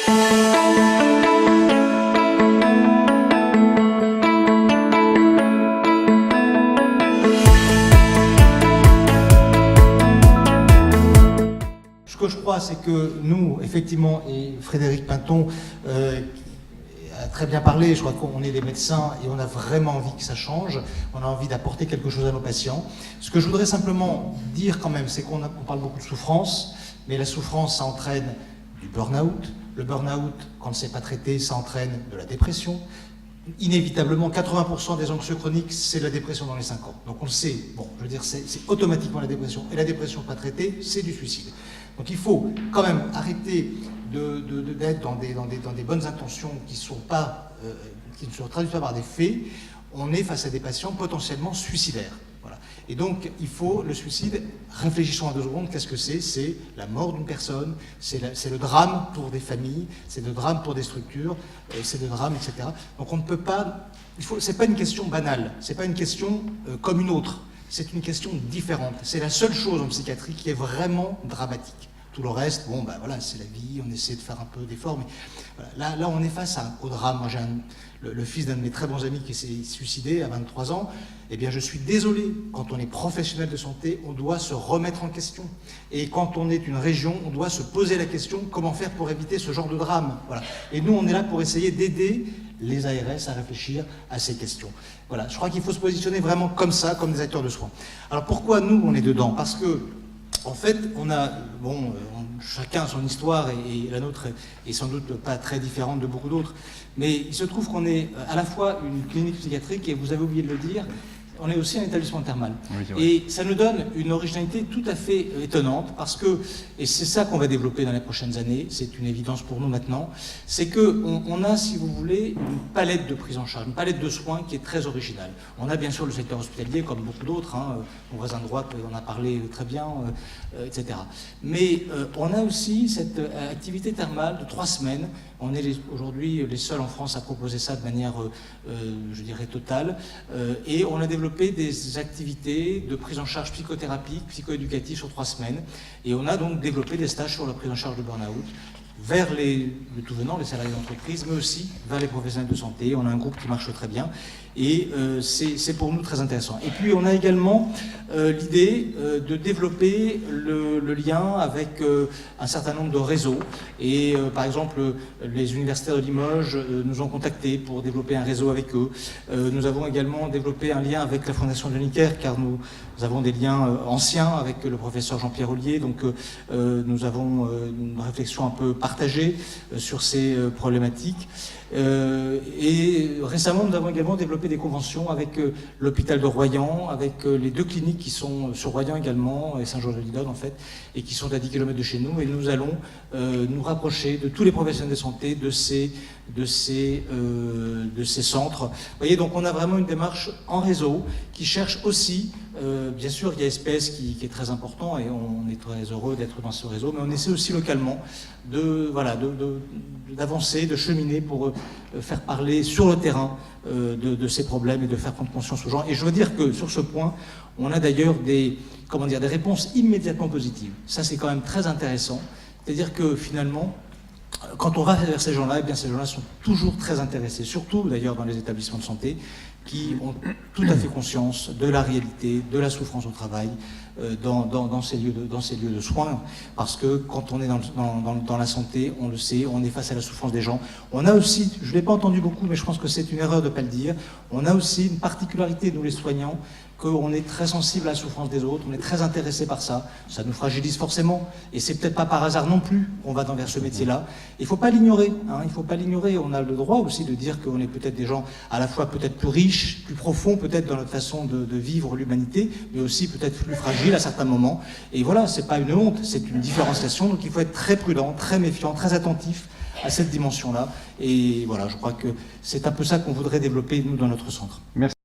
Ce que je crois, c'est que nous, effectivement, et Frédéric Pinton a très bien parlé, je crois qu'on est des médecins et on a vraiment envie que ça change, on a envie d'apporter quelque chose à nos patients. Ce que je voudrais simplement dire quand même, c'est qu'on parle beaucoup de souffrance, mais la souffrance, ça entraîne du burn-out. Le burn-out, quand c'est pas traité, ça entraîne de la dépression. Inévitablement, 80% des anxieux chroniques, c'est la dépression dans les 5 ans. Donc on le sait, bon, je veux dire, c'est automatiquement la dépression. Et la dépression pas traitée, c'est du suicide. Donc il faut quand même arrêter d'être dans des bonnes intentions qui ne sont traduites pas par des faits. On est face à des patients potentiellement suicidaires. Voilà. Et donc il faut, le suicide, réfléchissons à 2 secondes, qu'est-ce que c'est? C'est la mort d'une personne, c'est le drame pour des familles, c'est le drame pour des structures, c'est le drame, etc. Donc on ne peut pas, c'est pas une question banale, c'est pas une question comme une autre. C'est une question différente. C'est la seule chose en psychiatrie qui est vraiment dramatique. Tout le reste, bon, ben voilà, c'est la vie, on essaie de faire un peu d'efforts, mais voilà, là, on est face au drame. Moi, j'ai le fils d'un de mes très bons amis qui s'est suicidé à 23 ans. Eh bien, je suis désolé, quand on est professionnel de santé, on doit se remettre en question. Et quand on est une région, on doit se poser la question, comment faire pour éviter ce genre de drame. Voilà. Et nous, on est là pour essayer d'aider les ARS à réfléchir à ces questions. Voilà, je crois qu'il faut se positionner vraiment comme ça, comme des acteurs de soins. Alors pourquoi nous, on est dedans? Parce que, en fait, on a, bon, chacun son histoire et la nôtre est sans doute pas très différente de beaucoup d'autres, mais il se trouve qu'on est à la fois une clinique psychiatrique et vous avez oublié de le dire, on est aussi un établissement thermal. Oui, et ça nous donne une originalité tout à fait étonnante parce que, et c'est ça qu'on va développer dans les prochaines années, c'est une évidence pour nous maintenant, c'est qu'on a, si vous voulez, une palette de prise en charge, une palette de soins qui est très originale. On a bien sûr le secteur hospitalier, comme beaucoup d'autres, hein, mon voisin de droite en a parlé très bien, etc. Mais on a aussi cette activité thermale de 3 semaines. On est aujourd'hui les seuls en France à proposer ça de manière, je dirais, totale. Et on a développé des activités de prise en charge psychothérapique, psychoéducative sur 3 semaines. Et on a donc développé des stages sur la prise en charge de burn-out vers le tout venant, les salariés d'entreprise, mais aussi vers les professionnels de santé. On a un groupe qui marche très bien et c'est pour nous très intéressant. Et puis on a également l'idée de développer le lien avec un certain nombre de réseaux. Et par exemple, les universitaires de Limoges nous ont contactés pour développer un réseau avec eux. Nous avons également développé un lien avec la Fondation de Necker, car nous avons des liens anciens avec le professeur Jean-Pierre Ollier. Donc nous avons une réflexion un peu partagée sur ces problématiques. Et récemment, nous avons également développé des conventions avec l'hôpital de Royan, avec les 2 cliniques qui sont sur Royan également, et Saint-Georges-de-Lidonne en fait, et qui sont à 10 km de chez nous. Et nous allons nous rapprocher de tous les professionnels de santé de ces centres. Vous voyez, donc on a vraiment une démarche en réseau qui cherche aussi, bien sûr il y a SPS qui est très important et on est très heureux d'être dans ce réseau, mais on essaie aussi localement d'avancer, de cheminer pour faire parler sur le terrain de ces problèmes et de faire prendre conscience aux gens. Et je veux dire que sur ce point, on a d'ailleurs des réponses immédiatement positives. Ça c'est quand même très intéressant, c'est-à-dire que finalement, quand on va vers ces gens-là, eh bien ces gens-là sont toujours très intéressés, surtout d'ailleurs dans les établissements de santé, qui ont tout à fait conscience de la réalité, de la souffrance au travail, dans ces lieux de soins, parce que quand on est dans la santé, on le sait, on est face à la souffrance des gens. On a aussi, je ne l'ai pas entendu beaucoup, mais je pense que c'est une erreur de ne pas le dire, on a aussi une particularité, nous les soignants, qu'on est très sensible à la souffrance des autres, on est très intéressé par ça, ça nous fragilise forcément, et c'est peut-être pas par hasard non plus qu'on va vers ce métier-là. Il ne faut pas l'ignorer, hein, il ne faut pas l'ignorer, on a le droit aussi de dire qu'on est peut-être des gens à la fois peut-être plus riches, plus profonds peut-être dans notre façon de vivre l'humanité, mais aussi peut-être plus fragiles à certains moments, et voilà, c'est pas une honte, c'est une différenciation, donc il faut être très prudent, très méfiant, très attentif à cette dimension-là, et voilà, je crois que c'est un peu ça qu'on voudrait développer nous dans notre centre. Merci.